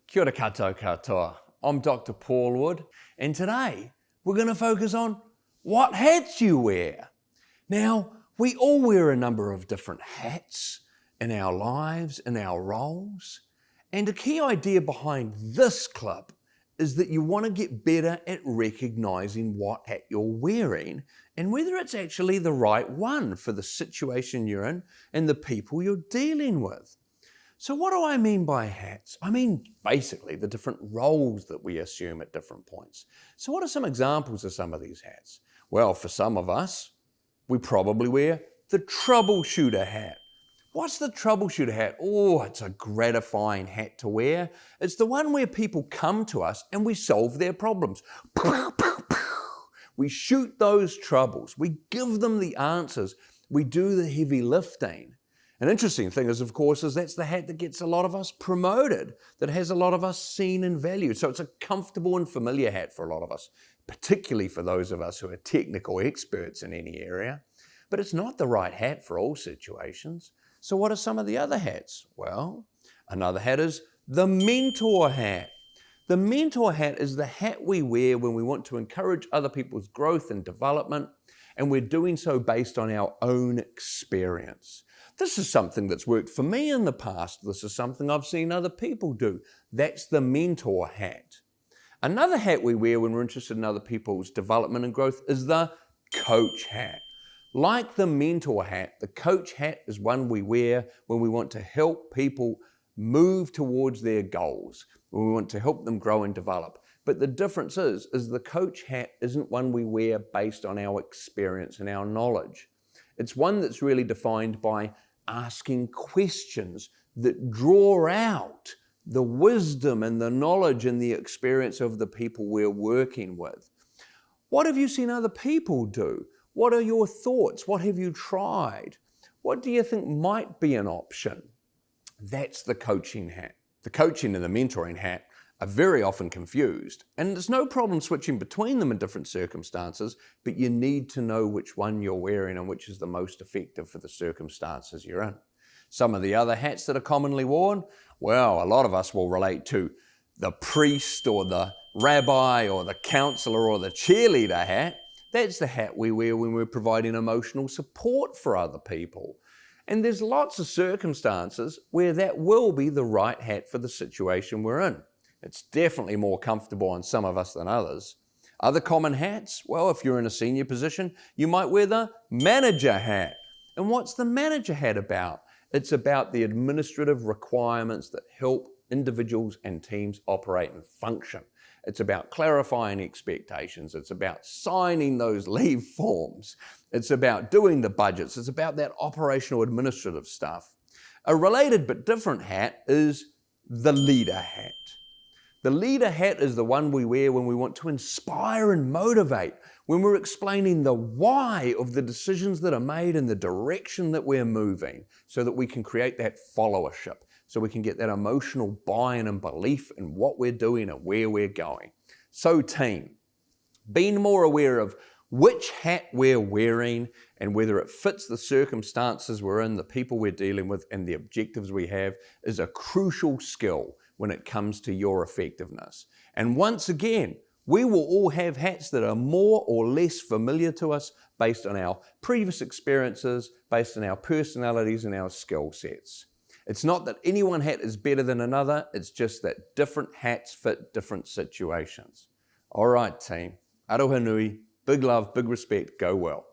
Kia ora koutou katoa. I'm Dr. Paul Wood, and today we're going to focus on what hats you wear. Now, we all wear a number of different hats in our lives, in our roles, and a key idea behind this clip is that you want to get better at recognizing what hat you're wearing and whether it's actually the right one for the situation you're in and the people you're dealing with. So what do I mean by hats? I mean basically the different roles that we assume at different points. So what are some examples of some of these hats? Well, for some of us, we probably wear the Troubleshooter Hat. What's the Troubleshooter Hat? Oh, it's a gratifying hat to wear. It's the one where people come to us and we solve their problems. We shoot those troubles. We give them the answers. We do the heavy lifting. An interesting thing is, of course, that's the hat that gets a lot of us promoted, that has a lot of us seen and valued. So it's a comfortable and familiar hat for a lot of us, particularly for those of us who are technical experts in any area. But it's not the right hat for all situations. So what are some of the other hats? Well, another hat is the Mentor Hat. The Mentor Hat is the hat we wear when we want to encourage other people's growth and development, and we're doing so based on our own experience. This is something that's worked for me in the past. This is something I've seen other people do. That's the Mentor Hat. Another hat we wear when we're interested in other people's development and growth is the Coach Hat. Like the Mentor Hat, the Coach Hat is one we wear when we want to help people move towards their goals, when we want to help them grow and develop. But the difference is the Coach Hat isn't one we wear based on our experience and our knowledge. It's one that's really defined by asking questions that draw out the wisdom and the knowledge and the experience of the people we're working with. What have you seen other people do? What are your thoughts? What have you tried? What do you think might be an option? That's the coaching hat. The coaching and the mentoring hat are very often confused, and there's no problem switching between them in different circumstances, but you need to know which one you're wearing and which is the most effective for the circumstances you're in. Some of the other hats that are commonly worn, well, a lot of us will relate to the priest or the rabbi or the counselor or the cheerleader hat. That's the hat we wear when we're providing emotional support for other people. And there's lots of circumstances where that will be the right hat for the situation we're in. It's definitely more comfortable on some of us than others. Other common hats, well, if you're in a senior position, you might wear the manager hat. And what's the manager hat about? It's about the administrative requirements that help individuals and teams operate and function. It's about clarifying expectations. It's about signing those leave forms. It's about doing the budgets. It's about that operational administrative stuff. A related but different hat is the leader hat. The leader hat is the one we wear when we want to inspire and motivate, when we're explaining the why of the decisions that are made and the direction that we're moving, so that we can create that followership, so we can get that emotional buy-in and belief in what we're doing and where we're going. So team, being more aware of which hat we're wearing and whether it fits the circumstances we're in, the people we're dealing with, and the objectives we have is a crucial skill when it comes to your effectiveness. And once again, we will all have hats that are more or less familiar to us based on our previous experiences, based on our personalities and our skill sets. It's not that any one hat is better than another, it's just that different hats fit different situations. All right, team. Aroha nui, big love, big respect, go well.